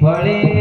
बड़ी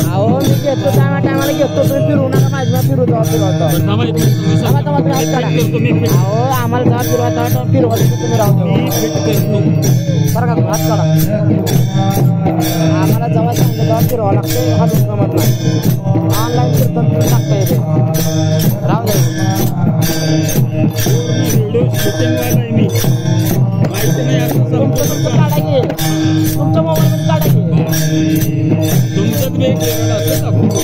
Aho, ini kita sama-sama lagi, tuh माझ्या फिरवतो आम्हाला जेव्हा फिरवत तुम्ही राहतो बरं का हात काढा आम्हाला जेव्हा सांगतो तेव्हा फिरवावं लागतं हात जमत नाही ऑनलाईन फिरतो तुम्ही टाकता येते राहू दे व्हिडिओ शूटिंगवाला आहे मी माहिती नाही असं तुमचं काढा की तुमच्या मोबाईलमध्ये काढा की तुमच्यात मी एक वेगळं असं दाखवतो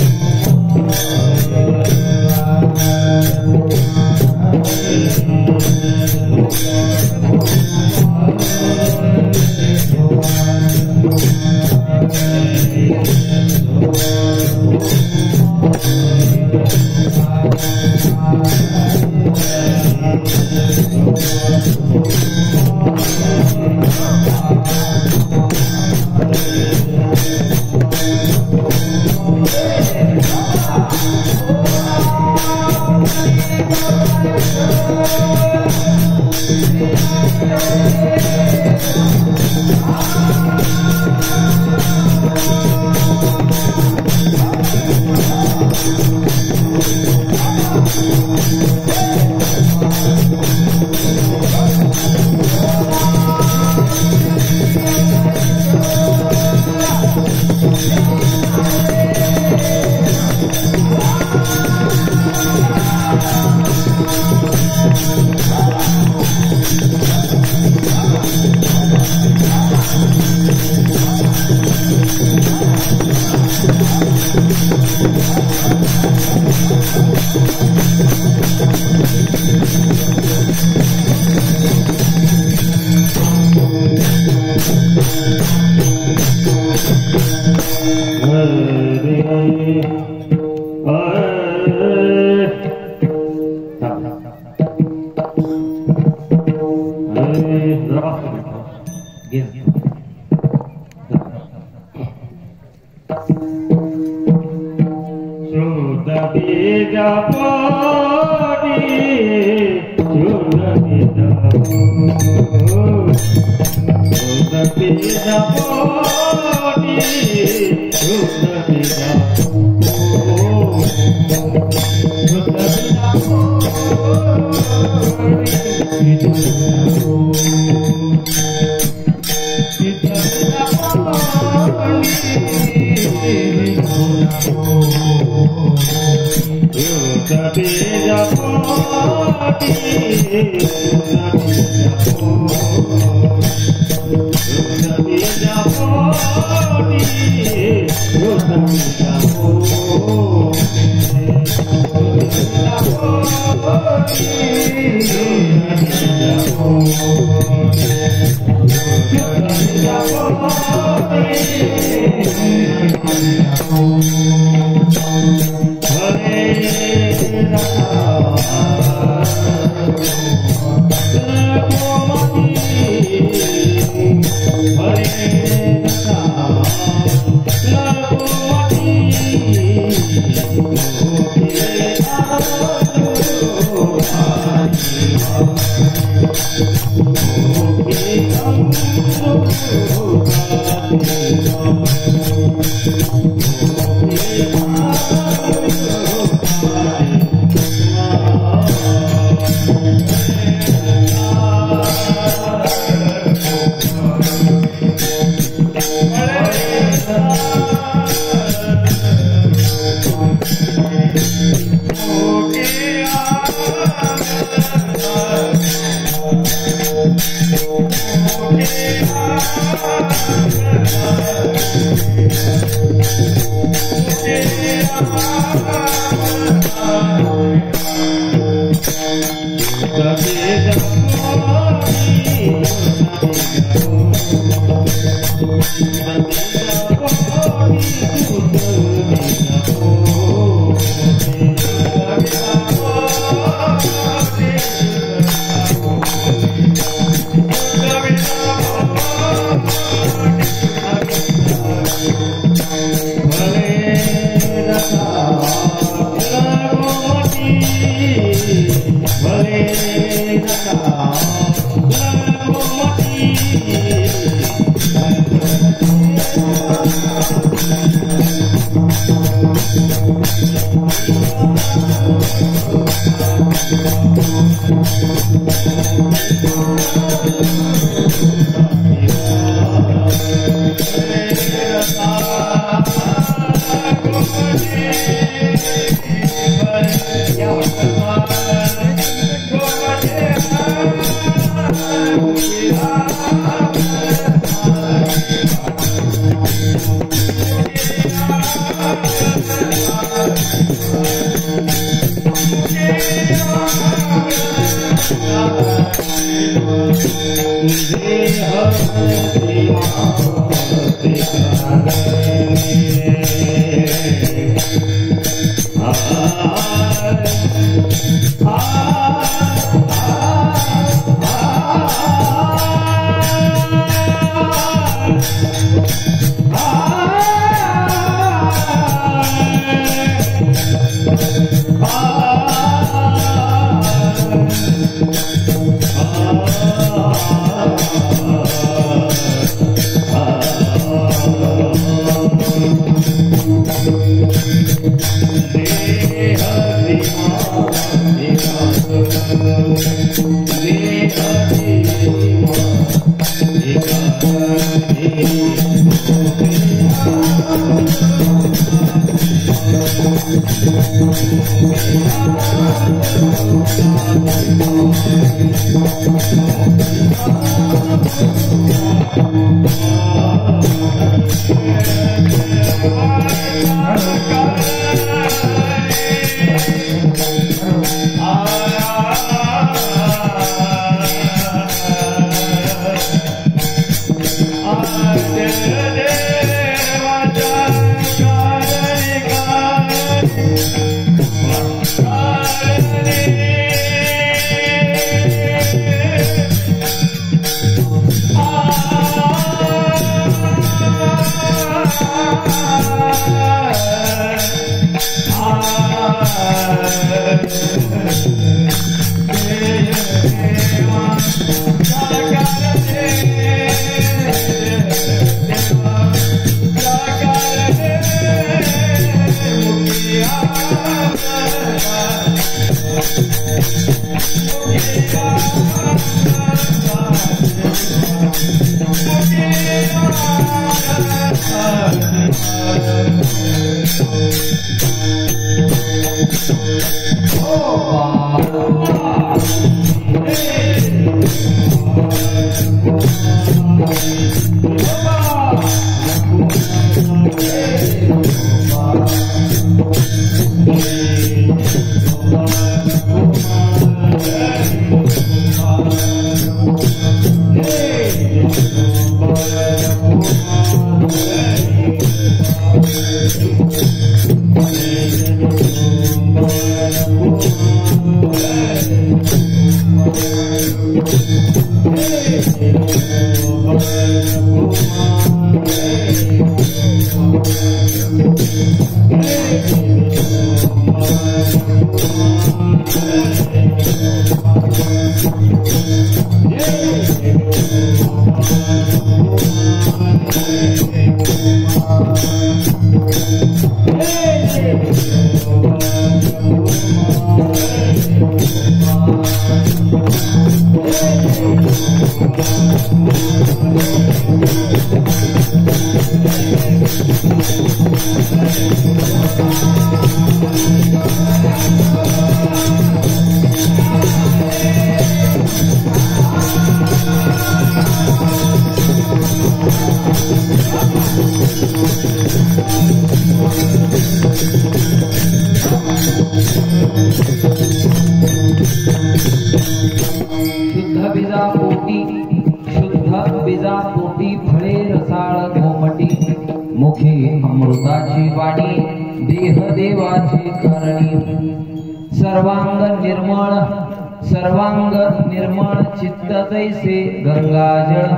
सर्वांग निर्मळ चित्त तैसे गंगाजळ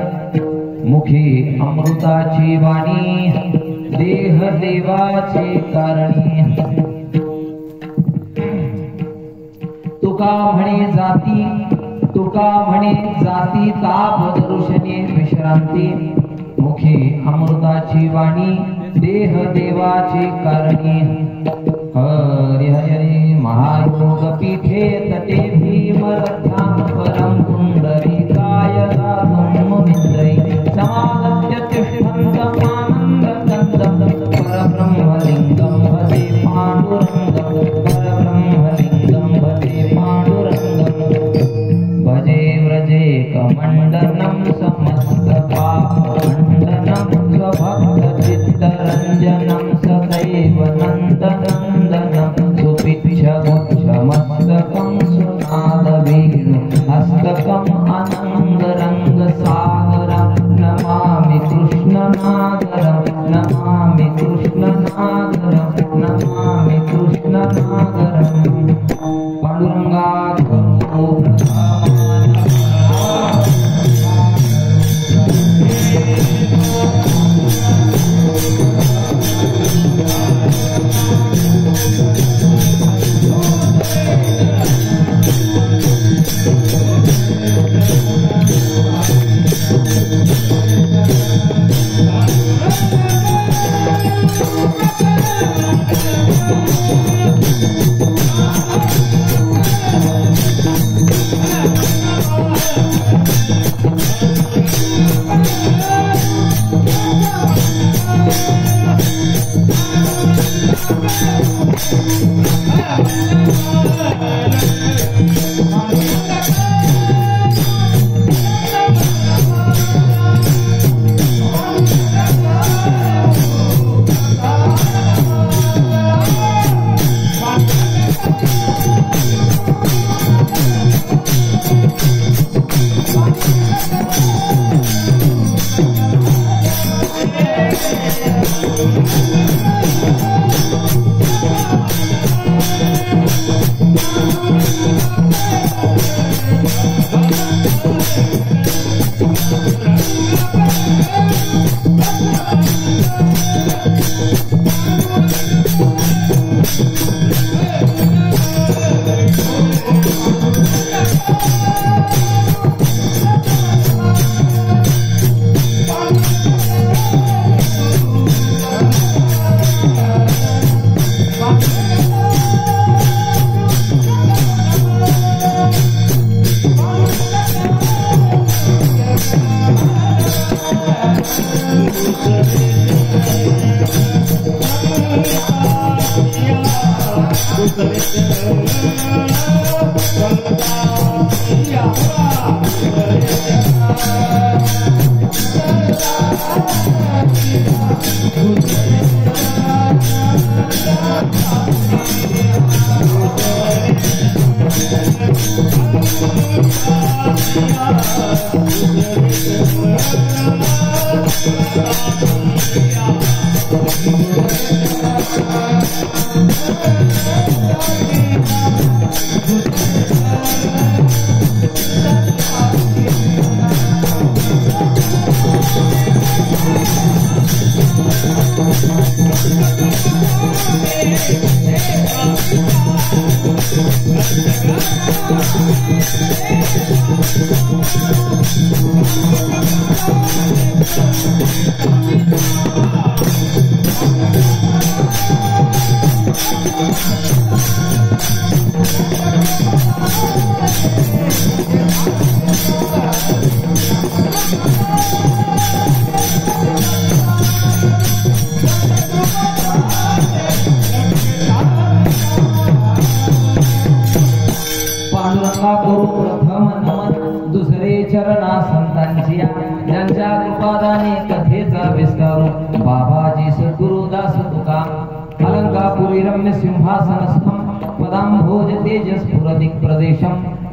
मुखे अमृताची वाणी देह देवाचे कारणी तुका म्हणे जाती ताप दर्शने विश्रांती मुखे अमृताची वाणी देह देवाचे कारणी हरि हरि महायोग पीठे तटे भीमरथ्यां परम पुंडरीकाय दासं विंदे समागत्य तिष्ठन्तमानन्दकन्दं परब्रह्मलिङ्गं भजे पाण्डुरङ्गं परब्रह्मलिङ्गं भजे पाण्डुरङ्गं भजे व्रजे कमण्डनं समस्तपापखण्डनं भक्तचित्तरञ्जनं सदैव नन्दनन्दनं सुपिच्छमुच्छमस्तकं सुनादवेणु हस्तकम् अनङ्गरङ्गसागरं नमामि कृष्णनागरं नमामि कृष्णनागरं नमामि कृष्णनागरं पाण्डुरङ्गाधरो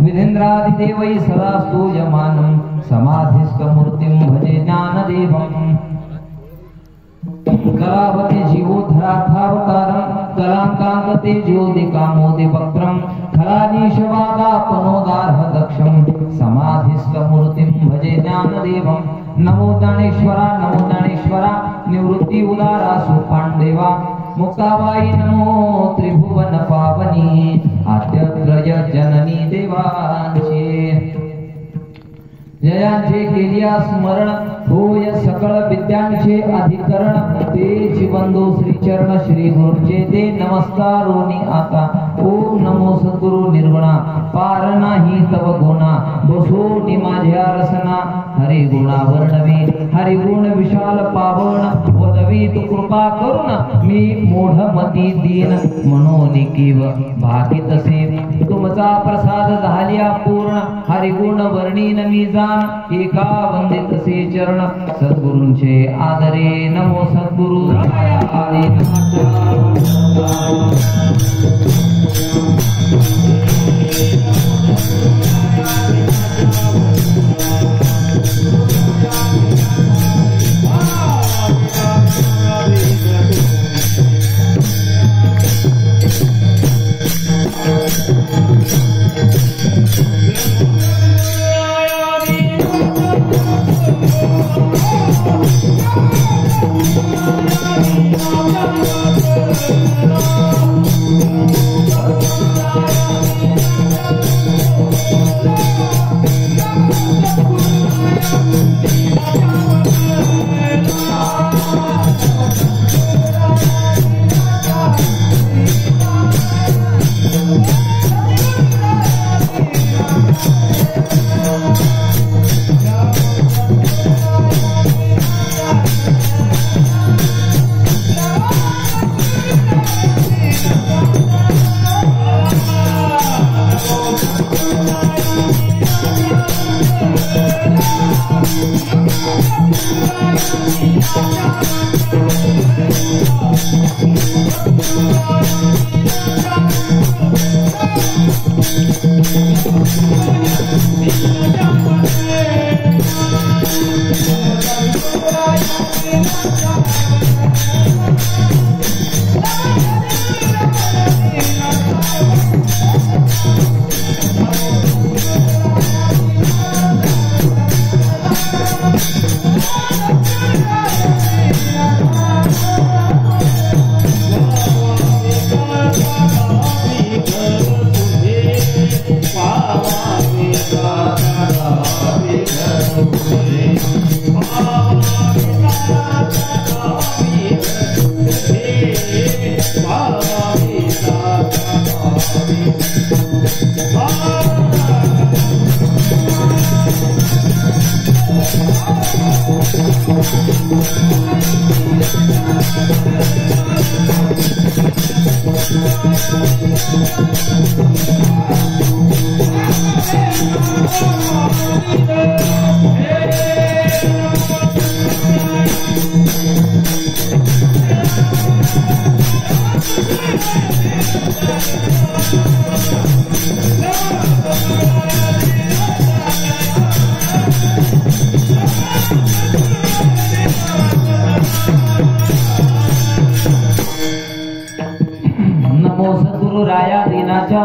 विधेन्द्रादिदेवै सदा स्तूयमानं समाधिस्थमूर्तिं भजे ज्ञानदेवम् कलावते जीवोद्धारावतारं कलाकांगते ज्योतिकामोदिवक्त्रं खलानीशवादापनोदार्हदक्षं समाधिस्थमूर्तिं भजे ज्ञानदेवं नमो ज्ञानेश्वरा निवृत्ति उदारासु पाण्डेवा मुक्ताबाई नमो त्रिभुवन पावनी आद्यत्रय जननी देवांचे जयांचे केलिया स्मरण होय सकळ विद्यांचे अधिकरण ते जीवंदो श्री चरण श्री गुरुचे ते नमस्कारोनी आता ओम नमो सद्गुरु निर्गुणा पार नाही तव गुणा बसो नि माझ्या रसना हरि गुणा वर्णवे हरि गुण विशाल पावन वदवी वरती तू कृपा करून मी मोढमती दीन म्हणून किव भागी तसे तुमचा प्रसाद झाल्या पूर्ण हरिगुण वर्णीन मी जाण एका वंदित से चरण सद्गुरूंचे आदरे नमो सद्गुरु हरे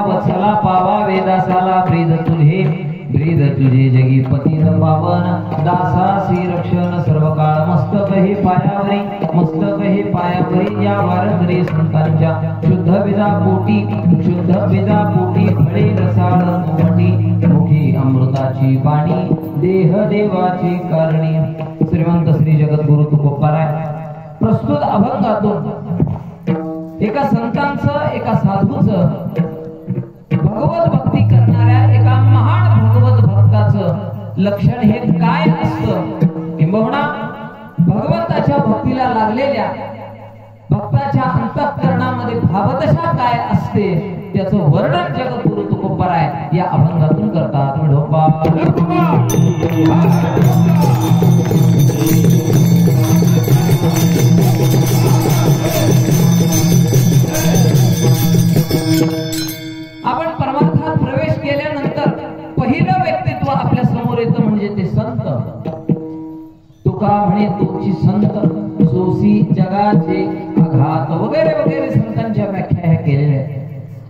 वत्सला पावा वेदासाला ब्रीद तुझे ब्रीद तुझे जगी पतित पावन दासासी रक्षण सर्व काळ मस्तक हे पायावरी या वारकरी संतांच्या शुद्ध बीजा पोटी फळे रसाळ मोठी मुखी अमृताची बाणी देह देवाची कारणी श्रीमंत श्री जगद्गुरु तुकोबाराय प्रस्तुत अभंगातून एका संतांचं एका साधूचं भगवत भक्ती करणाऱ्या एका महान भगवत भक्ताचं लक्षण हे काय असतं किंबहुना भगवंताच्या भक्तीला लागलेल्या भक्ताच्या अंतःकरणामध्ये भावदशा काय असते त्याचं वर्णन जगद्गुरु तुकोबाराय या अभंगातून करतात. विठोबा आपण परमार्थात प्रवेश केल्यानंतर पहिलं व्यक्तित्व आपल्या समोर येतं म्हणजे ते संत. तुका म्हणे तुमची संत सोसी जगाचे आघात वगैरे वगैरे संतांच्या व्याख्या ह्या केलेल्या आहेत.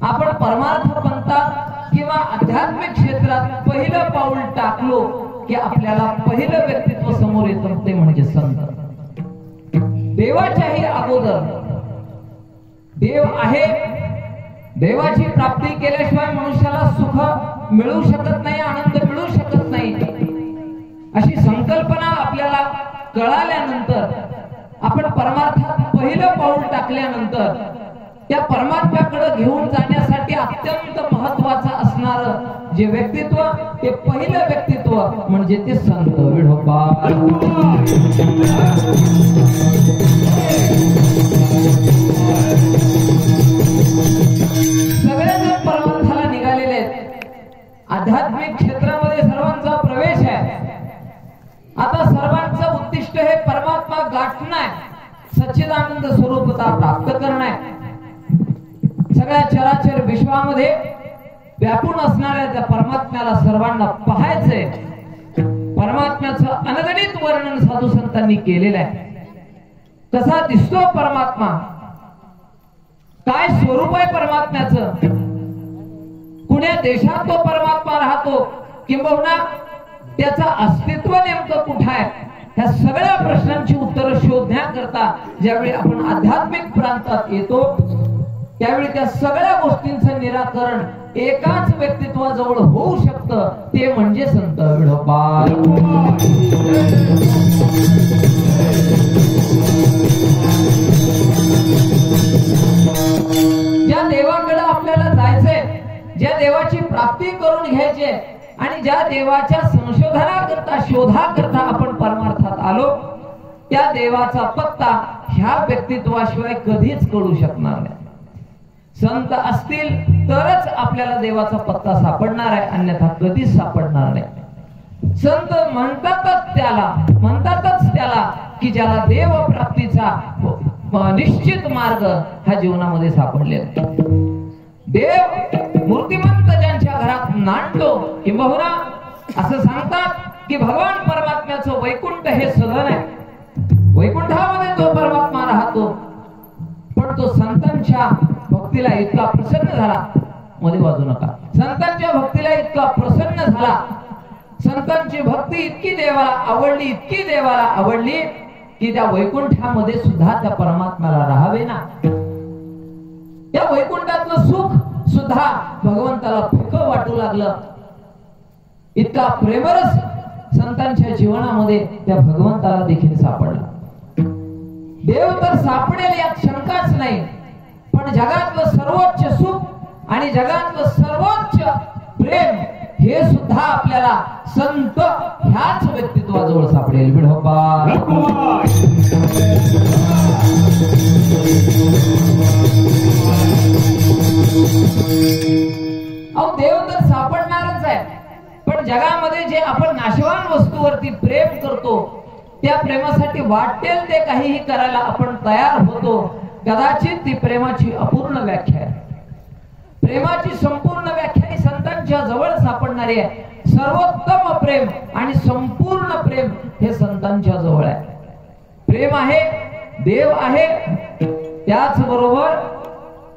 आपण परमार्थ पंथात किंवा आध्यात्मिक क्षेत्रात पहिलं पाऊल टाकलो की आपल्याला पहिलं व्यक्तित्व समोर येतं ते म्हणजे संत. देवाच्याही अगोदर देव आहे. देवाची प्राप्ती केल्याशिवाय मनुष्याला सुख मिळू शकत नाही, आनंद मिळू शकत नाही अशी संकल्पना आपल्याला कळाल्यानंतर आपण परमार्थात पहिलं पाऊल टाकल्यानंतर त्या परमात्म्याकडे घेऊन जाण्यासाठी अत्यंत महत्वाचं असणारं जे व्यक्तित्व ते पहिलं व्यक्तित्व म्हणजे ते संत. विठोबा सच्चिदानंद स्वरूपता प्राप्त करणं आहे. सगळ्या चराचर विश्वामध्ये व्यापून असणाऱ्या त्या परमात्म्याला सर्वांना पाहायचंय. परमात्म्याचं अनगणित वर्णन साधू संतांनी केलेलं आहे. कसा दिसतो परमात्मा, काय स्वरूप आहे परमात्म्याचं, कुण्या देशात तो परमात्मा राहतो, किंबहुना त्याचं अस्तित्व नेमकं कुठं आहे, ह्या सगळ्या प्रश्नांची उत्तरं शोधण्याकरता ज्यावेळी आपण आध्यात्मिक प्रांतात येतो त्यावेळी त्या सगळ्या गोष्टींचं निराकरण एकाच व्यक्तित्वाजवळ होऊ शकतं, ते म्हणजे संत विठोबा. ज्या देवाकडे आपल्याला जायचंय, ज्या देवाची प्राप्ती करून घ्यायची आणि ज्या देवाच्या संशोधनाकरता शोधाकरता आपण परमार्थात आलो, त्या देवाचा पत्ता ह्या व्यक्तित्वाशिवाय कधीच कळू शकणार नाही. संत असतील तरच आपल्याला देवाचा पत्ता सापडणार आहे, अन्यथा कधीच सापडणार नाही. संत म्हणतातच त्याला की ज्याला देव प्राप्तीचा निश्चित मार्ग हा जीवनामध्ये सापडलेला. देव मूर्तिमंत ज्यांच्या घरात नांदतो, किंबहुना असं सांगतात की भगवान परमात्म्याचं वैकुंठ हे सदन आहे. वैकुंठामध्ये तो परमात्मा राहतो, पण तो संतांच्या भक्तीला इतका प्रसन्न झाला, मध्ये वाजू नका, संतांच्या भक्तीला इतका प्रसन्न झाला, संतांची भक्ती इतकी देवाला आवडली की त्या वैकुंठामध्ये सुद्धा त्या परमात्म्याला राहावे ना. त्या वैकुंठातलं सुख सुद्धा भगवंताला फिकं वाटू लागलं. इतका प्रेमरस संतांच्या जीवनामध्ये त्या भगवंताला देखील सापडला. देव तर सापडेल यात शंकाच नाही, पण जगातलं सर्वोच्च सुख आणि जगातलं सर्वोच्च प्रेम हे सुद्धा आपल्याला संत ह्याच व्यक्तित्वाजवळ सापडेल. विठोबा देव तर सापडणारच आहे, पण जगामध्ये जे आपण नाशवान वस्तूवरती प्रेम करतो, त्या प्रेमासाठी वाटेल ते काहीही करायला आपण तयार होतो. कदाचित ती प्रेमाची अपूर्ण व्याख्या आहे. प्रेमाची संपूर्ण व्याख्या ही संतांच्या जवळ सापडणारी आहे. सर्वोत्तम प्रेम आणि संपूर्ण प्रेम हे संतांच्या जवळ आहे. प्रेम आहे, देव आहे, त्याचबरोबर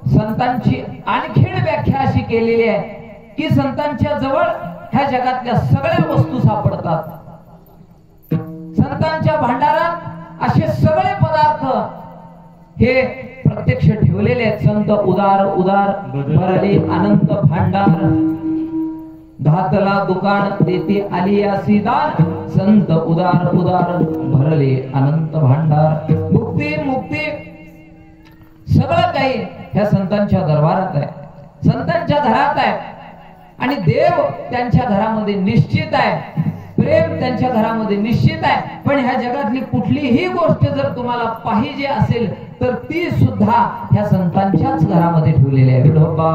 संतांची आणखीन व्याख्या अशी केलेली आहे की संतांच्या जवळ ह्या जगातल्या सगळ्या वस्तू सापडतात. संतांच्या भांडारात असे सगळे पदार्थ हे प्रत्यक्ष ठेवलेले आहेत. संत उदार भरले अनंत भांडार, घातला दुकान देते आलियासी दान, संत उदार भरले अनंत भांडार. मुक्ती सगळं काही ह्या संतांच्या दरबारात आहे, संतांच्या घरात आहे. आणि देव त्यांच्या घरामध्ये निश्चित आहे, प्रेम त्यांच्या घरामध्ये निश्चित आहे. पण ह्या जगातली कुठलीही गोष्ट जर तुम्हाला पाहिजे असेल तर ती सुद्धा ह्या संतांच्याच घरामध्ये ठेवलेली आहे. विठोबा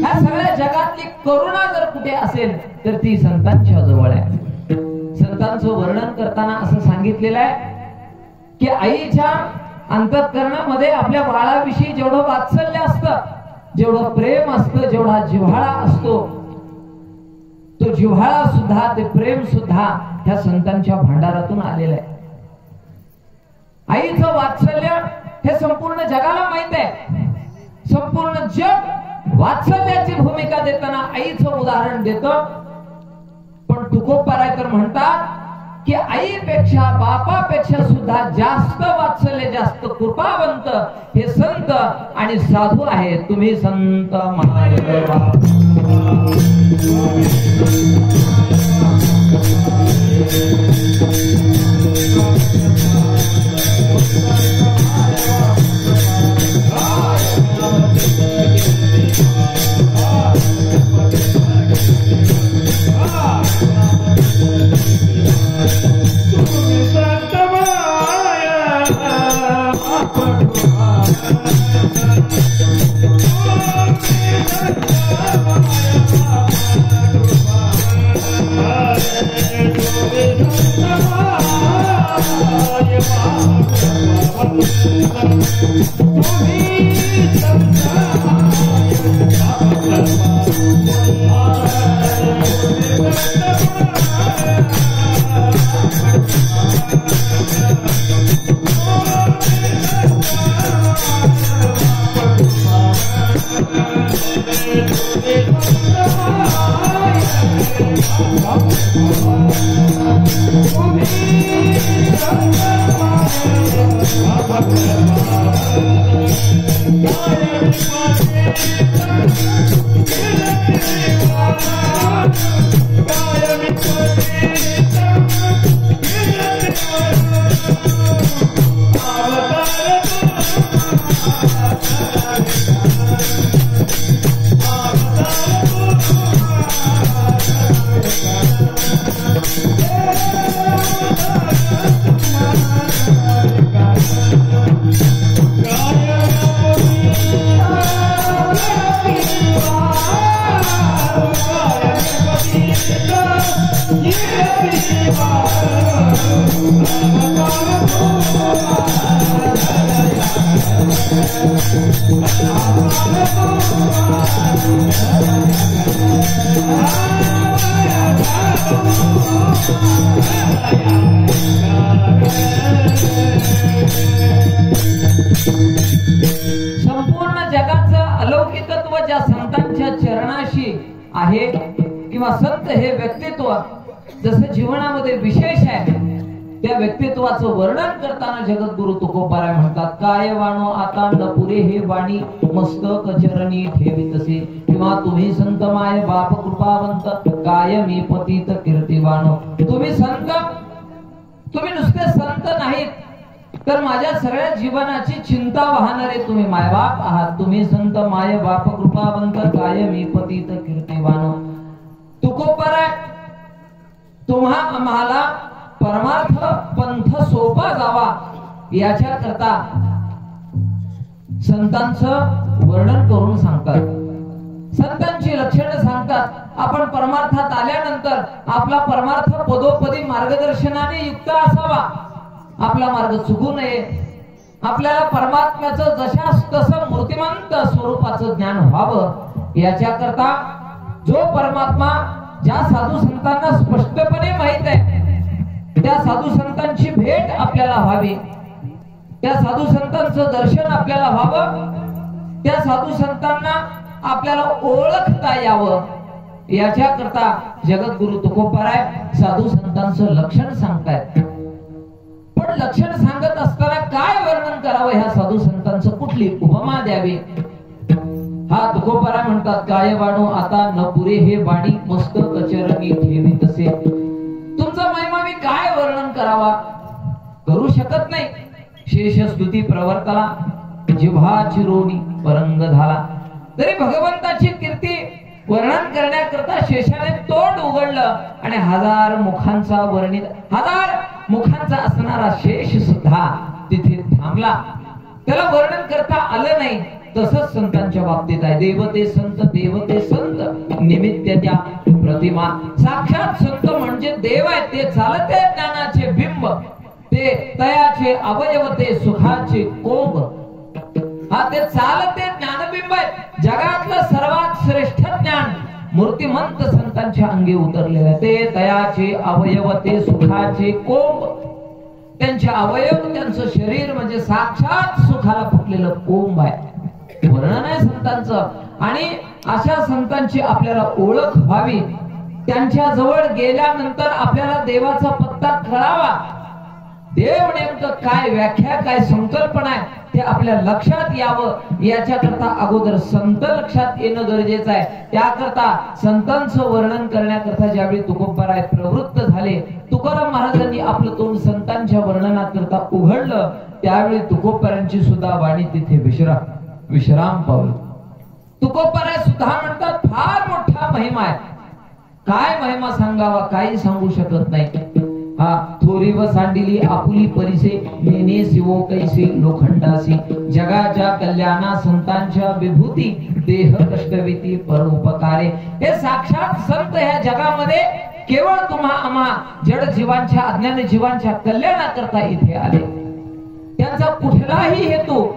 ह्या सगळ्या जगातली करुणा जर कुठे असेल तर ती संतांच्या जवळ आहे. संतांचं वर्णन करताना असं सांगितलेलं आहे की आईच्या अंतःकरणामध्ये आपल्या बाळाविषयी जेवढं वात्सल्य असतं, जेवढं प्रेम असतं, जेवढा जिव्हाळा असतो, तो जिव्हाळा सुद्धा, ते प्रेम सुद्धा ह्या संतांच्या भांडारातून आलेलं आहे. आईचं वात्सल्य हे संपूर्ण जगाला माहित आहे. संपूर्ण जग वात्सल्याची भूमिका देताना आईचं उदाहरण देतं. पण तुकोबाराय तर म्हणतात की आईपेक्षा बापापेक्षा सुद्धा जास्त वात्सल्य, जास्त कृपावंत हे संत आणि साधू आहेत. तुम्ही संत Thank you. संपूर्ण जगाचं अलौकिकत्व ज्या संतांच्या चरणाशी आहे किंवा संत हे व्यक्तित्व जसं जीवनामध्ये विशेष आहे, त्या व्यक्तित्वाचं वर्णन करताना जगद्गुरु तुकोबाराय म्हणतात, काय वाणो आता न पुरे हे वाणी मस्तक चरणी ठेवीतसे, किंवा तुम्ही संत माय बाप कृपावंत काय मी पतित कीर्तिवानो. तुम्ही संत, तुम्ही नुसते संत नाहीत तर माझ्या सगळ्या जीवनाची चिंता वाहणारे तुम्ही मायबाप आहात. तुम्ही संत माय बाप कृपावंत काय मी पतित कीर्तिवानो. तुकोबाराय तुम्हा आम्हाला परमार्थ पंथ सोपा जावा याच्या करता संतांचं वर्णन करून सांगतात, संतांची लक्षणं सांगतात. आपण परमार्थात आल्यानंतर आपला परमार्थ पदोपदी मार्गदर्शनाने युक्त असावा, आपला मार्ग चुकू नये. आपल्याला परमात्म्याचं जशास तसं मूर्तिमंत स्वरूपाचं ज्ञान व्हावं याच्या करता जो परमात्मा ज्या साधू संतांना स्पष्टपणे माहित आहे त्या साधू संतांची भेट आपल्याला व्हावी, त्या साधू संतांचं दर्शन आपल्याला व्हावं, त्या साधू संतांना आपल्याला ओळखता यावं याच्या करता जगद्गुरु तुकोबाराय साधू संतांचं लक्षण सांगतायत. पण लक्षण सांगत असताना काय वर्णन करावं ह्या साधू संतांचं, कुठली उपमा द्यावी. हा तुकोबाराय म्हणतात, काय वाणो आता न पुरे हे वाणी मस्तक चरणी ठेवीतसे. तुमचा महिमा मी काय वर्णन करावा, करू शकत नाही. शेष स्तुती प्रवर्तला जिव्हा चिरोनी परंग झाला. तरी भगवंताची कीर्ती वर्णन करण्याकरता शेषाने तोंड उघडलं आणि 1000 मुखांचा वर्णित 1000 मुखांचा असणारा शेष सुद्धा तिथे थांबला. त्याला वर्णन करता आलं नाही. तसंच संतांच्या बाबतीत आहे. देवते संत निमित्त त्या प्रतिमा. साक्षात संत म्हणजे देव आहे. ते चालते ज्ञानाचे बिंब, ते तयाचे अवयव, ते सुखाचे कोंब. हा ते चालते ज्ञानबिंब आहे. जगातलं सर्वात श्रेष्ठ ज्ञान मूर्तिमंत संतांच्या अंगी उतरलेलं आहे. ते तयाचे अवयव, ते सुखाचे कोंब. त्यांचे अवयव, त्यांचं शरीर म्हणजे साक्षात सुखाला फुटलेलं कोंब आहे. वर्णन आहे संतांचं. आणि अशा संतांची आपल्याला ओळख व्हावी. त्यांच्या जवळ गेल्यानंतर आपल्याला देवाचा पत्ता कळावा. देव नेमकं काय, व्याख्या काय, संकल्पना आहे ते आपल्या लक्षात यावं याच्याकरता अगोदर संत लक्षात येणं गरजेचं आहे. त्याकरता संतांचं वर्णन करण्याकरता ज्यावेळी तुकोबाराय प्रवृत्त झाले, तुकाराम महाराजांनी आपलं तोंड संतांच्या वर्णनाकरता उघडलं, त्यावेळी तुकोबारायांची सुद्धा वाणी तिथे विश्राम पावली. तुकोबाराय सुद्धा म्हणतात, फार मोठा महिमा आहे. काय महिमा सांगावा, काही सांगू शकत नाही. हा थोरी व सांडिली आपुली परिसे नेने शिवो कैसे लोखंडासी. जगाच्या कल्याणा संतांच्या विभूती देह कष्टविती परोपकारे. हे साक्षात संत ह्या जगामध्ये केवळ तुम्हा आम्हा जड जीवांच्या अज्ञानी जीवांच्या कल्याणाकरता इथे आले. त्यांचा कुठलाही हेतू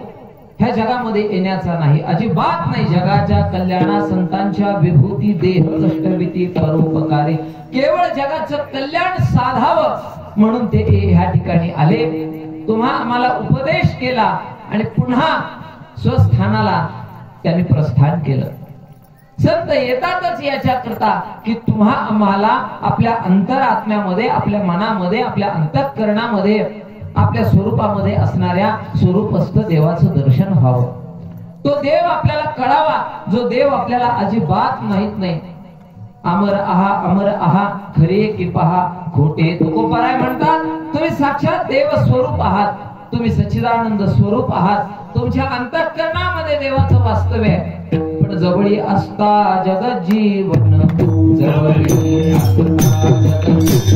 ह्या जगामध्ये येण्याचा नाही, अजिबात नाही. जगाच्या कल्याणा संतांच्या विभूती देह कष्टविती परोपकारे. केवळ जगाचं कल्याण साधावं म्हणून ते ह्या ठिकाणी आले. तुम्हा आम्हाला उपदेश केला आणि पुन्हा स्वस्थानाला त्यांनी प्रस्थान केलं. संत येतातच याच्या करता की तुम्हा आम्हाला आपल्या अंतरात्म्यामध्ये, आपल्या मनामध्ये, आपल्या अंतःकरणामध्ये, आपल्या स्वरूपामध्ये असणाऱ्या स्वरूपस्थ देवाचं दर्शन व्हावं. तो देव आपल्याला कळावा जो देव आपल्याला अजिबात माहित नाही. अमर आहा खरे की पहा खोटे तुकोबाराय म्हणतात. तुम्ही साक्षात देव स्वरूप आहात, तुम्ही सच्चिदानंद स्वरूप आहात, तुमच्या अंतःकरणामध्ये देवाचं वास्तव्य आहे. पण जवळी असता जगत जीवन, जवळी असता जगत जीवन,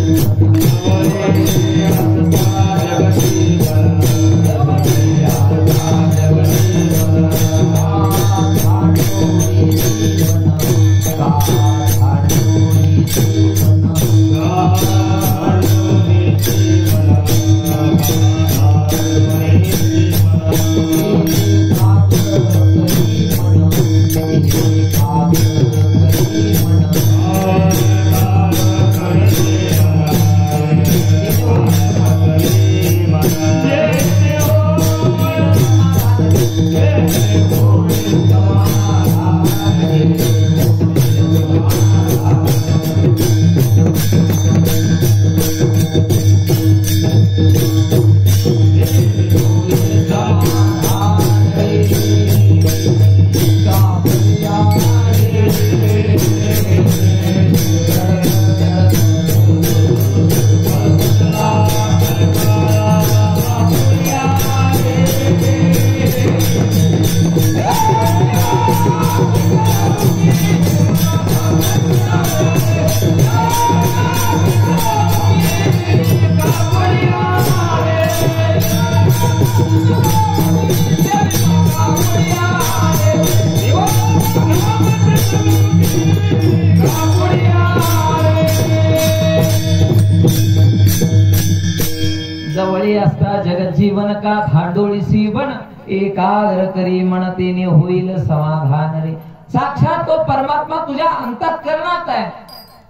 जवळी असता जगत जीवन का खांडोळी सीवन, एकाग्र करी म्हणतेने होईल समाधान रे. साक्षात तो परमात्मा तुझ्या अंतःकरणात आहे,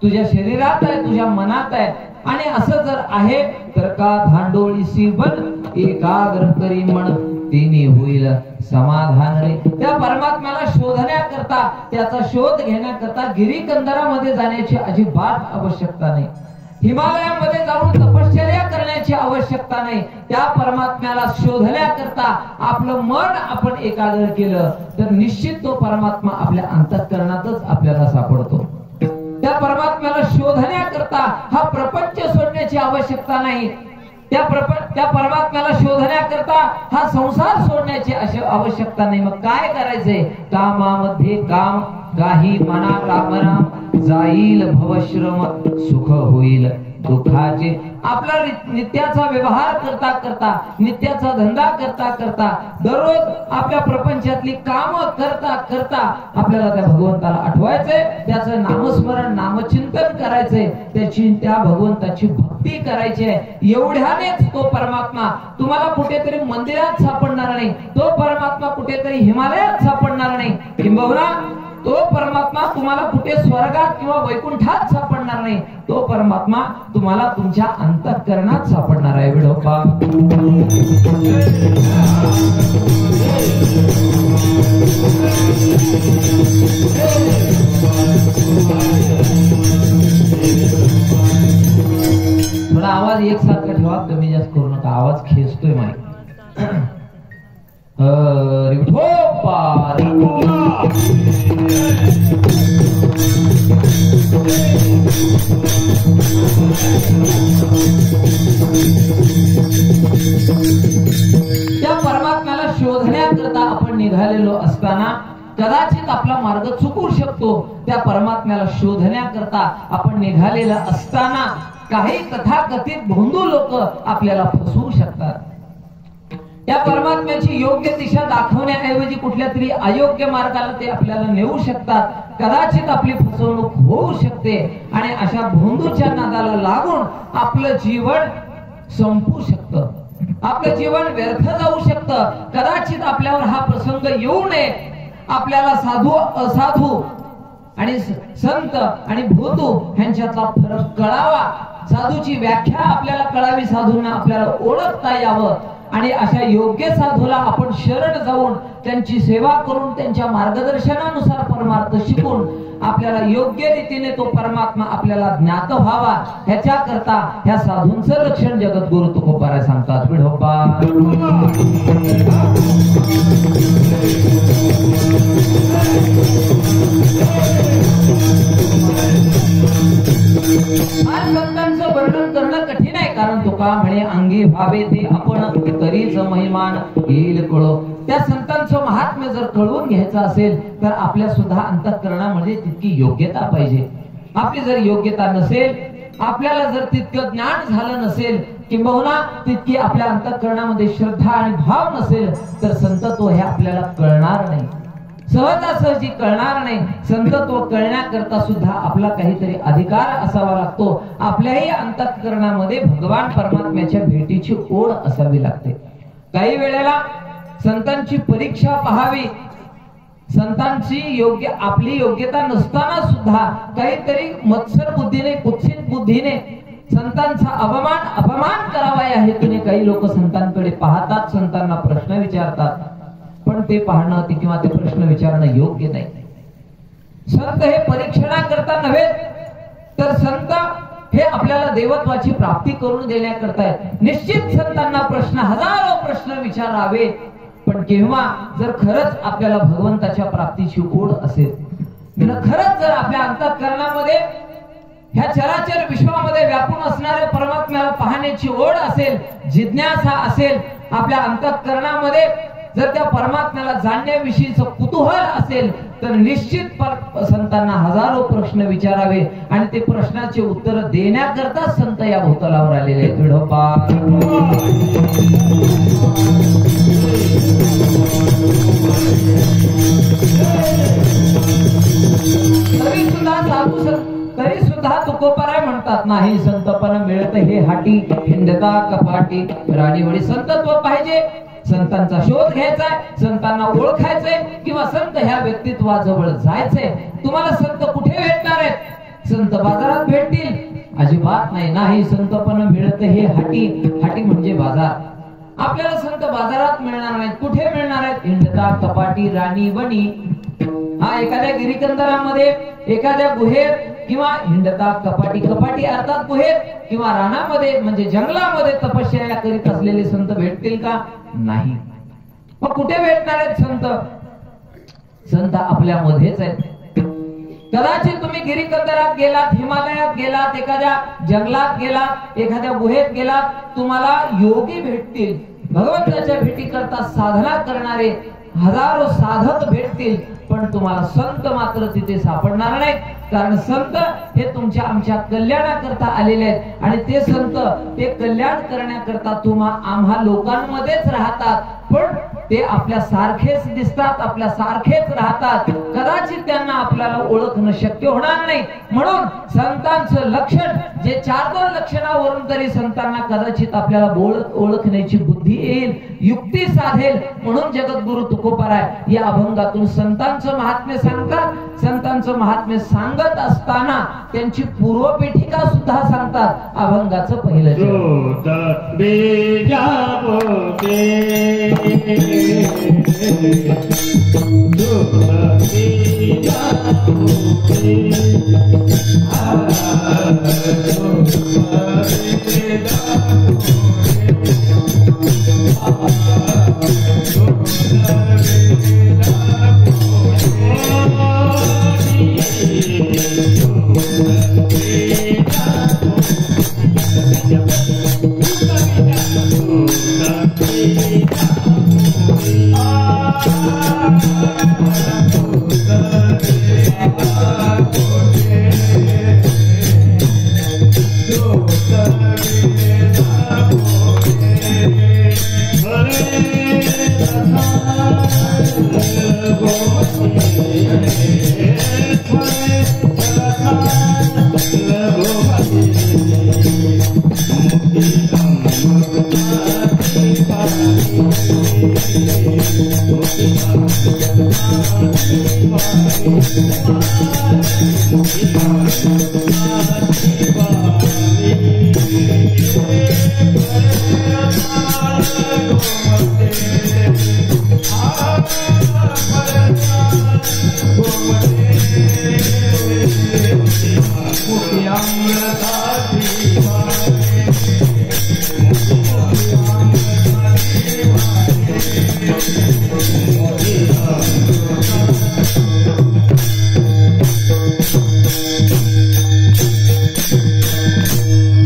तुझ्या शरीरात आहे, तुझ्या मनात आहे. आणि असं जर आहे तर का भांडोळी सीवन, एकाग्र करी म्हणतेने होईल समाधान रे. त्या परमात्म्याला शोधण्याकरता, त्याचा शोध घेण्याकरता गिरीकंदरामध्ये जाण्याची अजिबात आवश्यकता नाही, हिमालयामध्ये जाऊन तपश्चर्या करण्याची आवश्यकता नाही. त्या परमात्म्याला शोधण्याकरता आपलं मन आपण एकाग्र केलं तर निश्चित तो परमात्मा आपल्या अंतःकरणातच आपल्याला सापडतो. त्या परमात्म्याला शोधण्याकरता हा प्रपंच सोडण्याची आवश्यकता नाही. त्या परमात्म्याला शोधण्याकरता हा संसार सोडण्याची आवश्यकता नाही. मग काय करायचंय? कामामध्ये काम काही मना राम राम, जाईल भवश्रम सुख होईल दुःखाचे. आपला नित्याचा व्यवहार करता करता, नित्याचा धंदा करता करता, दररोज आपल्या प्रपंचातली कामं करता करता आपल्याला त्या भगवंताला आठवायचंय, त्याचं नामस्मरण नामचिंतन करायचंय, त्या भगवंताची भक्ती करायची आहे. एवढ्यानेच तो परमात्मा तुम्हाला कुठेतरी मंदिरात सापडणार नाही, तो परमात्मा कुठेतरी हिमालयात सापडणार नाही, किंबहुना तो परमात्मा तुम्हाला कुठे स्वर्गात किंवा वैकुंठात सापडणार नाही. तो परमात्मा तुम्हाला तुमच्या अंतःकरणात सापडणार आहे. विडोबा थोडा आवाज एकसारखा ठेवा, कमी जास्त करू नका, आवाज खेचतोय माईक. त्या परमात्म्याला शोधण्याकरता आपण निघालेलो असताना कदाचित आपला मार्ग चुकू शकतो. त्या परमात्म्याला शोधण्याकरता आपण निघालेला असताना काही तथाकथित भोंदू लोक आपल्याला फसवू शकतात. या परमात्म्याची योग्य दिशा दाखवण्याऐवजी कुठल्या तरी अयोग्य मार्गाला ते आपल्याला नेऊ शकतात. कदाचित आपली फसवणूक होऊ शकते आणि अशा भोंदूच्या नादाला लागून आपलं जीवन संपू शकतं, आपलं जीवन व्यर्थ जाऊ शकतं. कदाचित आपल्यावर हा प्रसंग येऊ नये. आपल्याला साधू असाधू आणि संत आणि भोंदू ह्यांच्यातला फरक कळावा, साधूची व्याख्या आपल्याला कळावी, साधूंना आपल्याला ओळखता यावं आणि अशा योग्य साधूला आपण शरण जाऊन त्यांची सेवा करून त्यांच्या मार्गदर्शनानुसार परमार्थ शिकून आपल्याला योग्य रीतीने तो परमात्मा आपल्याला ज्ञात व्हावा ह्याच्या करता ह्या साधूंचं लक्षण जगद्गुरु तुकोबाराय सांगतात. विढोबा आज संतांचं वर्णन करणं कठीण आहे, कारण तुका म्हणे अंगी भावे ते आपण तरीच महिमान येईल कळो. त्या संतांचं महात्म्य जर कळवून घ्यायचं असेल तर आपल्या सुद्धा अंतःकरणामध्ये तितकी योग्यता पाहिजे. आपली जर योग्यता नसेल, आपल्याला जर तितकं ज्ञान झालं नसेल, किंबहुना तितकी आपल्या अंतःकरणामध्ये श्रद्धा आणि भाव नसेल तर संतत्व हे आपल्याला कळणार नाही, सहजासहजी कळणार नाही. संतत्व कळण्याकरता सुद्धा आपला काहीतरी अधिकार असावा लागतो. आपल्याही अंतःकरणामध्ये भगवान परमात्म्याच्या भेटीची ओढ असावी लागते. काही वेळेला संतांची परीक्षा पाहावी, संतांची आपली योग्यता नसताना सुद्धा काहीतरी मत्सर बुद्धीने, कुत्सित बुद्धीने संतांचा अपमान करावा या हेतूने काही लोक संतांकडे पाहतात, संतांना प्रश्न विचारतात. पण ते पाहणं किंवा ते प्रश्न विचारणं योग्य नाही. संत हे परीक्षणा करता नव्हे, तर संत हे आपल्याला देवत्वाची प्राप्ती करून देण्याकरता आहेत. निश्चित संतांना हजारो प्रश्न विचारावे, पण केव्हा जर खरंच आपल्याला भगवंताच्या प्राप्तीची ओढ असेल, खरंच जर आपल्या अंतःकरणामध्ये ह्या चराचर विश्वामध्ये व्यापून असणाऱ्या परमात्म्याला पाहण्याची ओढ असेल, जिज्ञासा असेल, आपल्या अंतःकरणामध्ये जर त्या परमात्म्याला जाणण्याविषयीचं कुतूहल असेल, तर निश्चित संतांना हजारो प्रश्न विचारावे आणि ते प्रश्नाचे उत्तर देण्याकरता संत या भूतलावर आलेले आहेत. विढोबा तरी सुद्धा तुकोबाराय म्हणतात, नाही संतपण मिळत हे हाटी, हिंडता कपाटी राणीवडी. संतत्व पाहिजे, संतांचा शोध घ्यायचाय, संतांना ओळखायचंय किंवा संत ह्या व्यक्तित्वाजवळ जायचंय. तुम्हाला संत कुठे भेटणार आहेत? संत बाजारात भेटतील? अजिबात नाही. नाही संतपण मिळत हे हाटी, हाटी म्हणजे बाजार. आपल्याला संत बाजारात मिळणार नाहीत. कुठे मिळणार आहेत? हिंडता कपाटी राणी वणी. हा एखाद्या गिरीकंदरामध्ये, एखाद्या गुहेत किंवा हिंडता कपाटी, कपाटी अर्थात गुहेत किंवा रानामध्ये म्हणजे जंगलामध्ये तपश्चर्या करीत असलेले संत भेटतील का? नाही. मग कुठे भेटणार आहेत संत? संत आपल्या मध्येच आहेत. कदाचित तुम्ही गिरीकंदरात गेलात, हिमालयात गेलात, एखाद्या जंगलात गेलात, एखाद्या गुहेत गेलात, तुम्हाला योगी भेटतील, भगवंताच्या भेटी करता साधना करणारे हजारो साधक भेटतील, पण तुम्हाला संत मात्र तिथे सापडणार नाही. कारण संत हे तुमच्या आमच्या कल्याणाकरता आलेले आहेत आणि ते संत ते कल्याण करण्याकरता आम्हा लोकांमध्येच राहतात, पण ते आपल्या सारखेच दिसतात, आपल्या सारखेच राहतात. कदाचित त्यांना आपल्याला ओळखणं शक्य होणार नाही. म्हणून संतांचं लक्षण जे 4-2 लक्षणावरून तरी संतांना कदाचित आपल्याला ओळखण्याची बुद्धी येईल, युक्ती साधेल. म्हणून जगद्गुरु तुकोबाराय या अभंगातून संतांचं महात्म्य सांगतात. संतांचं महात्म्य सांगत असताना त्यांची पूर्वपीठिका सुद्धा सांगतात. अभंगाचं पहिलं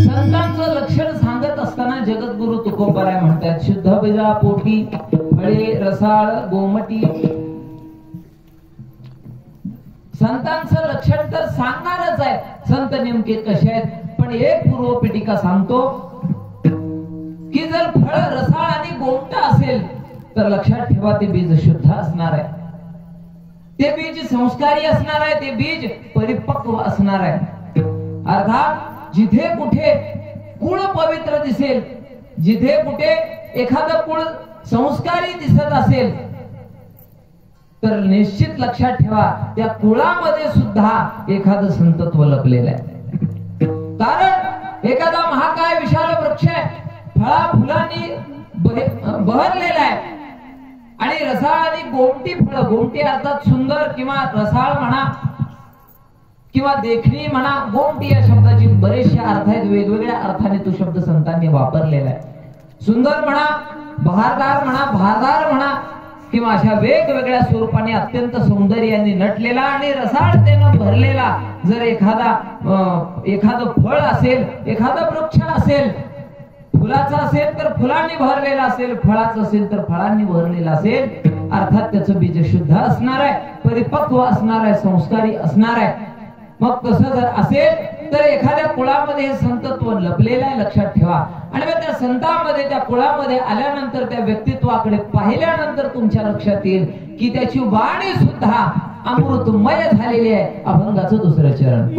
संतांचं लक्षण सांगत असताना जगद्गुरु तुकोबाराय म्हणतात, शुद्ध बीजा पोटी फळे रसाळ गोमटी. संतांचं लक्षण तर सांगणारच आहे, संत नेमके कसे आहेत. पण एक पूर्वपीठिका सांगतो की जर फळ रसाळ आणि गोमट असेल तर लक्षात ठेवा ते बीज शुद्ध असणार आहे, ते बीज संस्कारी असणार आहे, ते बीज परिपक्व असणार आहे. अर्थात जिथे कुठे कुळ पवित्र दिसेल, जिथे कुठे एखादं कुळ संस्कारी दिसत असेल तर निश्चित लक्षात ठेवा त्या कुळामध्ये सुद्धा एखादं संतत्व लपलेलं आहे. कारण एखादा महाकाय विशाल वृक्ष आहे, फळा फुलांनी बहरलेला आहे आणि रसाळ आणि गोमटी फळं, गोमटी अर्थात सुंदर किंवा रसाळ म्हणा किंवा देखणी म्हणा, गोमटी या शब्दाची बरेचसे अर्थ आहेत, वेगवेगळ्या अर्थाने तो शब्द संतांनी वापरलेला आहे. सुंदर म्हणा, बहारदार म्हणा, बहारदार म्हणा किंवा अशा वेगवेगळ्या स्वरूपाने अत्यंत सौंदर्याने नटलेला आणि रसाळतेनं भरलेला जर एखादं फळ असेल, एखादा वृक्ष असेल, फुलाचा असेल तर फुलांनी भरलेला असेल, फळाचं असेल तर फळांनी भरलेला असेल, अर्थात त्याचं बीज शुद्ध असणार आहे, परिपक्व असणार आहे, संस्कारी असणार आहे. मग तसं जर असेल तर एखाद्या कुळामध्ये हे संतत्व लपलेलं आहे, लक्षात ठेवा. आणि मग त्या संतांमध्ये, त्या कुळामध्ये आल्यानंतर, त्या व्यक्तित्वाकडे पाहिल्यानंतर तुमच्या लक्षात येईल की त्याची वाणी सुद्धा अमृतमय झालेली आहे. अभंगाचं दुसरं चरण.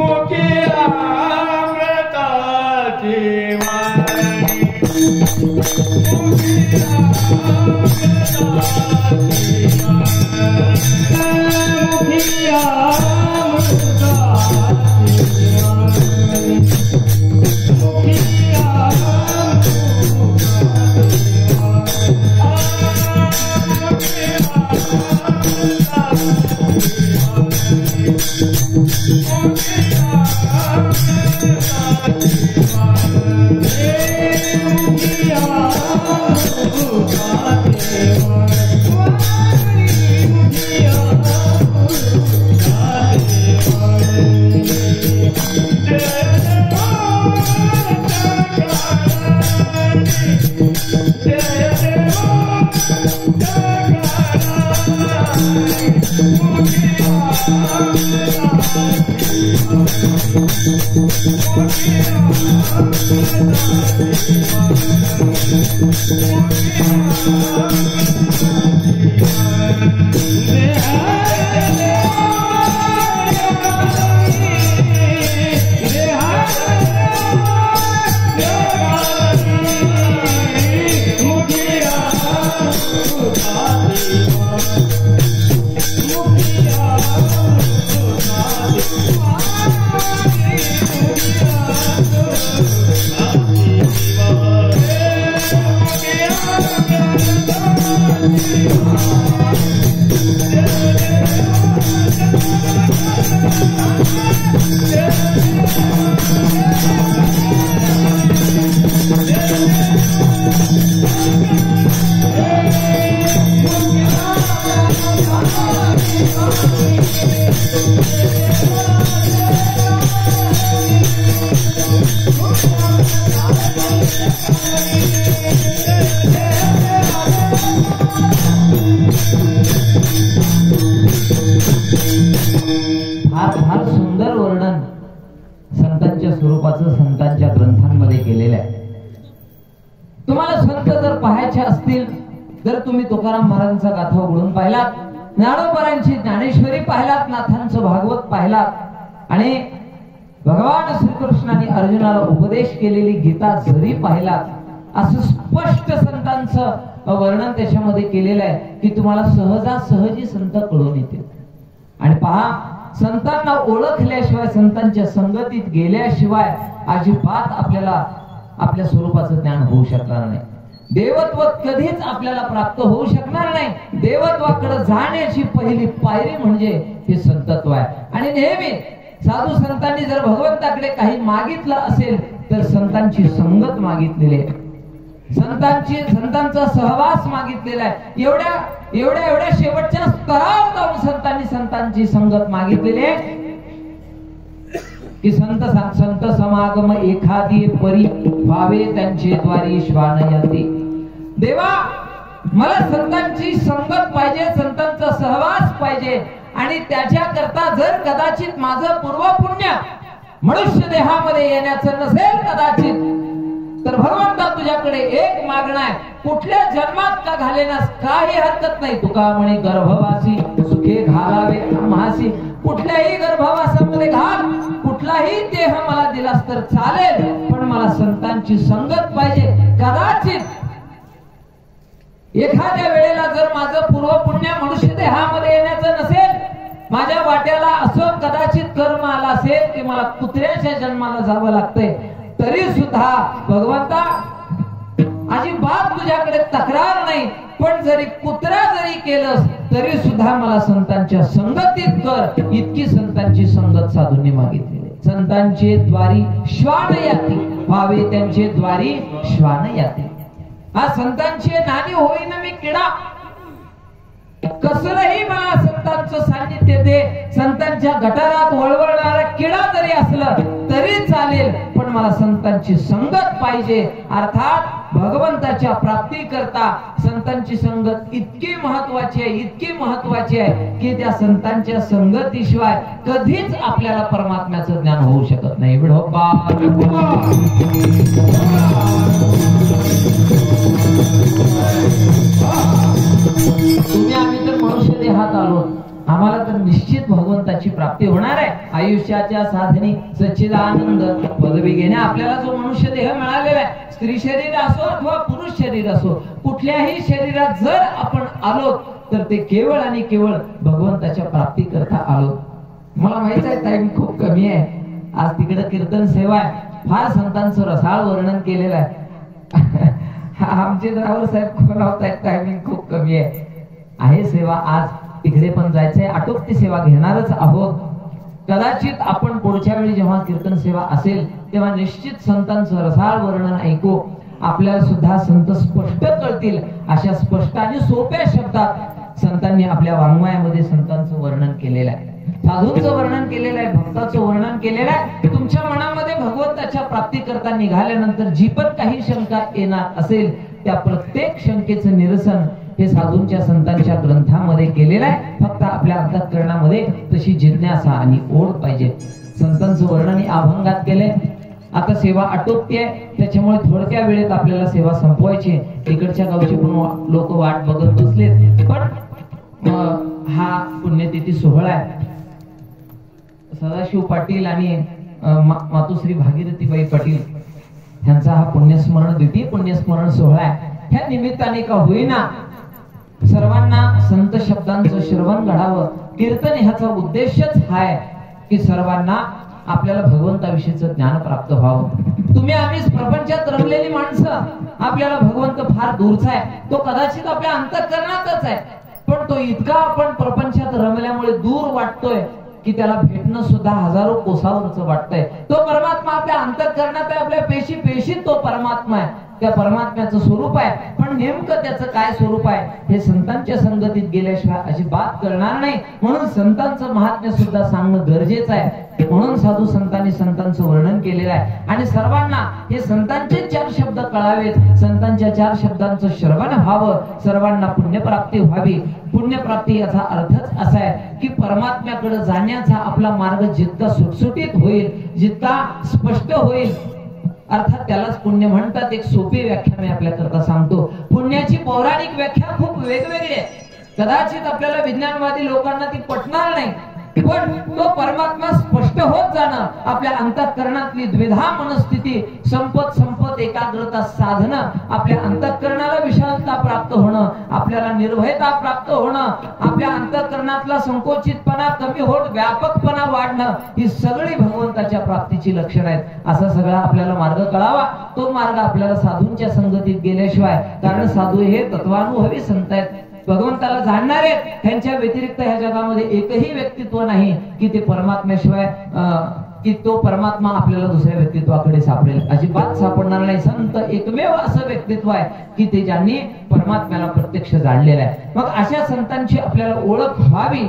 फार सुंदर वर्णन संतांच्या स्वरूपाचं संतांच्या ग्रंथांमध्ये केलेलं आहे. तुम्हाला संत जर पाहायचे असतील तर तुम्ही तुकाराम महाराजांचा गाथा उघडून पाहिलात, ज्ञानोबरांची ज्ञानेश्वरी पाहिलात, नाथांचं भागवत पाहिलात आणि भगवान श्रीकृष्णाने अर्जुनाला उपदेश केलेली गीता जरी पाहिलात, असं स्पष्ट संतांचं वर्णन त्याच्यामध्ये केलेलं आहे की तुम्हाला सहजासहजी संत कळून येतील. आणि पहा, संतांना ओळखल्याशिवाय, संतांच्या संगतीत गेल्याशिवाय अजिबात आपल्याला आपल्या स्वरूपाचं ज्ञान होऊ शकणार नाही. देवत्व कधीच आपल्याला प्राप्त होऊ शकणार नाही. देवत्वाकडे जाण्याची पहिली पायरी म्हणजे हे संतत्व आहे. आणि नेहमी साधू संतांनी जर भगवंताकडे काही मागितलं असेल तर संतांची संगत मागितलेली आहे, संतांचा सहवास मागितलेला आहे. एवढ्या शेवटच्या स्तरावर जाऊन संतांची संगत मागितलेली आहे की संत समागम एखादी परी व्हावे त्यांचे द्वारी श्वान याती. देवा मला संतांची संगत पाहिजे, संतांचा सहवास पाहिजे आणि त्याच्या करता जर कदाचित माझं पूर्व पुण्य मनुष्य देहामध्ये येण्याचं नसेल कदाचित, तर भगवंता तुझ्याकडे एक मागणं आहे, कुठल्या जन्मात का घालेनास काही हरकत नाही. तुका म्हणे गर्भवासी सुखे घालावे आम्हासी. कुठल्याही गर्भवासामध्ये घाल, कुठलाही देह मला दिलास तर चालेल, पण मला संतांची संगत पाहिजे. कदाचित एखाद्या वेळेला जर माझं पूर्व पुण्य मनुष्य देहामध्ये येण्याचं नसेल, माझ्या वाट्याला असं कदाचित कर्म आला असेल की मला कुत्र्याच्या जन्माला जावं लागतंय, तरी सुद्धा भगवंता अजिबात तुझ्याकडे तक्रार नाही, पण जरी कुत्रा जरी केलंस तरी सुद्धा मला संतांच्या संगतीत कर. इतकी संतांची संगत साधूंनी मागितली. संतांचे द्वारी श्वान याती व्हावे त्यांचे द्वारी श्वान याती. हा संतांचे नानी होईना मी किडा, कसलंही मला संतांचं सान्निध्य दे. संतांच्या गटारात वळवळणारा किडा जरी असलं तरी चालेल, पण मला संतांची संगत पाहिजे. अर्थात भगवंताच्या प्राप्ती करता संतांची संगत इतकी महत्वाची आहे, इतकी महत्वाची आहे की त्या संतांच्या संगतीशिवाय कधीच आपल्याला परमात्म्याचं ज्ञान होऊ शकत नाही. विढोबा तुम्ही आम्ही तर मनुष्य देहात आलो, आम्हाला तर निश्चित भगवंताची प्राप्ती होणार आहे. आयुष्याच्या साधनी सच्चिदानंद पदवी घेणे आपल्याला जो मनुष्य देह मिळालेला आहे, स्त्री शरीर असो अथवा पुरुष शरीर असो, कुठल्याही शरीरात जर आपण आलो तर ते केवळ आणि केवळ भगवंताच्या प्राप्ती करता आलो. मला माहित आहे टाइम खूप कमी आहे, आज तिकडे कीर्तन सेवा आहे, फार संतांचं रसाळ वर्णन केलेलं आहे. आमचे ड्रायव्हर साहेब खोलावतायत, टायमिंग खूप कमी आहे सेवा. आज तिकडे पण जायचंय, आटोपती सेवा घेणारच आहोत. कदाचित आपण पुढच्या वेळी जेव्हा कीर्तन सेवा असेल तेव्हा निश्चित संतांचं रसाळ वर्णन ऐकू. आपल्याला सुद्धा संत स्पष्ट कळतील अशा स्पष्ट आणि सोप्या शब्दात संतांनी आपल्या वाङ्मयामध्ये संतांचं वर्णन केलेलं आहे, साधूंचं वर्णन केलेलं आहे, भक्ताचं वर्णन केलेलं आहे. तुमच्या मनामध्ये भगवंताच्या प्राप्ती करता निघाल्यानंतर जी पण काही शंका येणार असेल त्या प्रत्येक शंकेचं निरसन हे साधूंच्या संतांच्या ग्रंथामध्ये केलेलं आहे. फक्त आपल्या अंतःकरणामध्ये तशी जिज्ञासा आणि ओढ पाहिजे. संतांचं वर्णन अभंगात केलंय. आता सेवा आटोपते, त्याच्यामुळे थोडक्या वेळेत आपल्याला सेवा संपवायची. इकडच्या गावचे पण लोक वाट बघत बसलेत, पण हा पुण्यतिथी सोहळा आहे. सदाशिव पाटील आणि मातोश्री भागीरथीबाई पाटील यांचा हा पुण्यस्मरण द्वितीय पुण्यस्मरण सोहळा आहे. ह्या निमित्ताने का होईना सर्वांना संत शब्दांचं श्रवण घडावं. कीर्तन ह्याचा उद्देशच आहे की सर्वांना आपल्याला भगवंताविषयीचं ज्ञान प्राप्त व्हावं. तुम्ही आम्हीच प्रपंचात रमलेली माणसं, आपल्याला भगवंत फार दूरचा आहे, तो कदाचित आपल्या अंतःकरणातच आहे, पण तो इतका आपण प्रपंचात रमल्यामुळे दूर वाटतोय की त्याला भेटणं सुद्धा हजारो कोसावरच वाटतंय. तो परमात्मा आपल्या अंतःकरणात आहे, आपल्या पेशी पेशीत तो परमात्मा आहे, त्या परमात्म्याचं स्वरूप आहे. पण नेमकं त्याचं काय स्वरूप आहे हे संतांच्या संगतीत गेल्याशिवाय अजिबात कळणार नाही. म्हणून संतांचं महात्म्य सुद्धा सांगणं गरजेचं आहे. म्हणून साधू संतांनी संतांचं वर्णन केलेलं आहे आणि सर्वांना हे संतांचे 4 शब्द कळावेत, संतांच्या 4 शब्दांचं श्रवण व्हावं, सर्वांना पुण्यप्राप्ती व्हावी. पुण्यप्राप्ती याचा अर्थच असा आहे की परमात्म्याकडे जाण्याचा आपला मार्ग जितका सुटसुटीत होईल, जितका स्पष्ट होईल, अर्थात त्यालाच पुण्य म्हणतात. एक सोपी व्याख्या मी आपल्या करता सांगतो. पुण्याची पौराणिक व्याख्या खूप वेगवेगळी आहे. कदाचित आपल्याला विज्ञानवादी लोकांना ती पटणार नाही, पण तो परमात्मा स्पष्ट होत जाणं, आपल्या अंतःकरणातली द्विधा मनस्थिती संपत एकाग्रता साधणं, आपल्या अंतःकरणाला विशालता प्राप्त होणं, आपल्याला निर्भयता प्राप्त होणं, आपल्या अंतःकरणातला संकोचितपणा कमी होत व्यापकपणा वाढणं, ही सगळी भगवंताच्या प्राप्तीची लक्षणं आहेत. असा सगळा आपल्याला मार्ग कळावा. तो मार्ग आपल्याला साधूंच्या संगतीत गेल्याशिवाय, कारण साधू हे तत्वानुभवी संत आहेत, भगवंताला जाणणारे, त्यांच्या व्यतिरिक्त ह्या जगामध्ये एकही व्यक्तित्व नाही की ते परमात्म्याशिवाय की तो परमात्मा आपल्याला दुसऱ्या व्यक्तित्वाकडे सापडेल, अजिबात सापडणार नाही. संत एकमेव असं व्यक्तित्व आहे की ते ज्यांनी परमात्म्याला प्रत्यक्ष जाणलेलं आहे. मग अशा संतांची आपल्याला ओळख व्हावी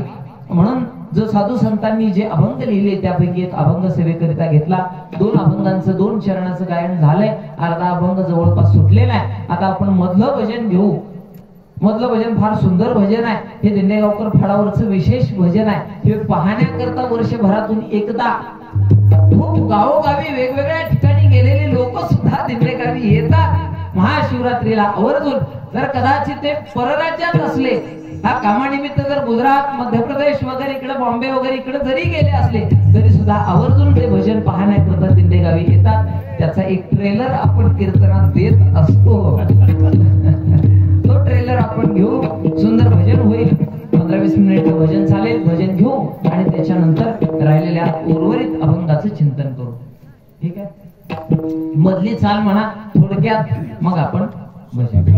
म्हणून जो साधू संतांनी जे अभंग लिहिले त्यापैकी एक अभंग सेवेकरिता घेतला. 2 अभंगांचं 2 चरणाचं गायन झालंय. अर्धा अभंग जवळपास सुटलेला आहे. आता आपण मधलं भजन घेऊ. मधलं भजन फार सुंदर भजन आहे. हे दिंडेगावकर फळावरचं विशेष भजन आहे. हे पाहण्याकरता वर्षभरातून एकदा खूप गावोगावी वेगवेगळ्या ठिकाणी गेलेले लोक सुद्धा दिंडेगावी येतात महाशिवरात्रीला आवर्जून. जर कदाचित ते परराज्यात असले, हा कामानिमित्त जर गुजरात, मध्य प्रदेश वगैरे इकडे, बॉम्बे वगैरे इकडे जरी गेले असले तरी सुद्धा आवर्जून ते भजन पाहण्याकरता दिंडेगावी येतात. त्याचा एक ट्रेलर आपण कीर्तनात देत असतो. तो ट्रेलर आपण घेऊ. सुंदर भजन होईल. 15-20 मिनिट भजन चालेल. भजन घेऊ आणि त्याच्यानंतर राहिलेल्या उर्वरित अभंगाचं चिंतन करू. ठीक आहे. मधली चाल म्हणा थोडक्यात, मग आपण भजन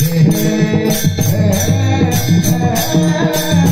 Hey, hey, hey, hey.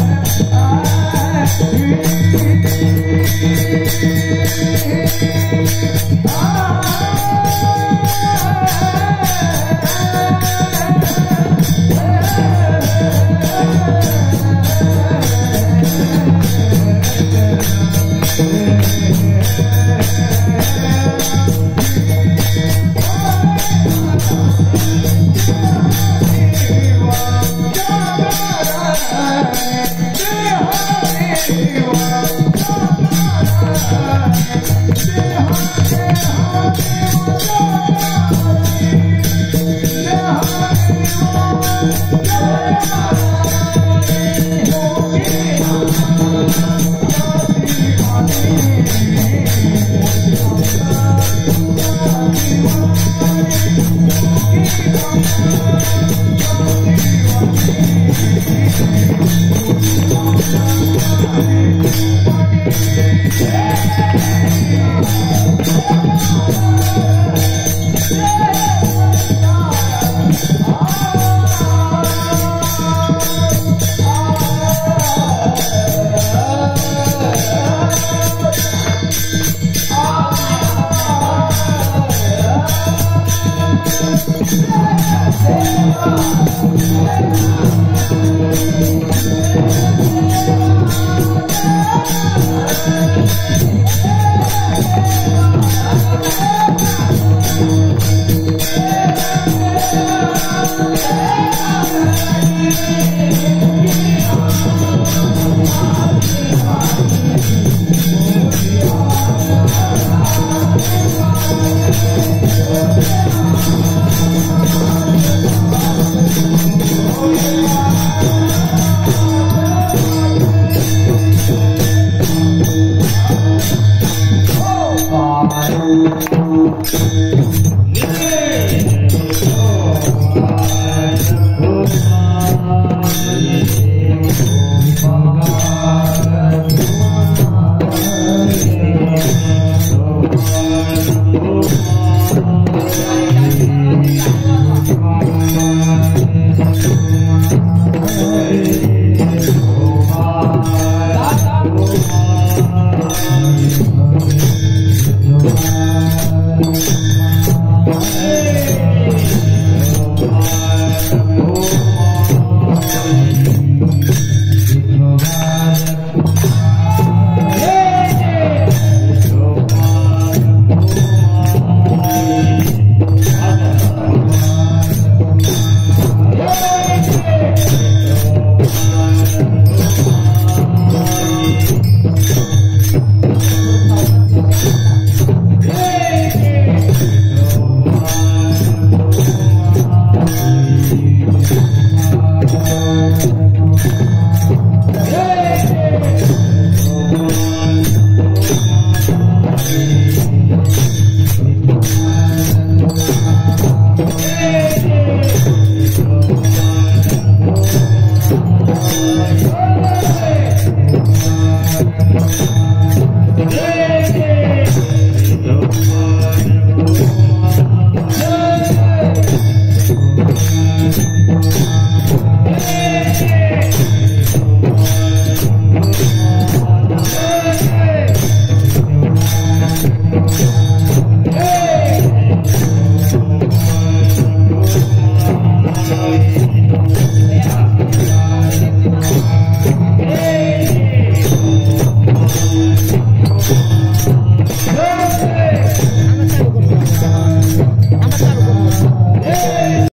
Thank you.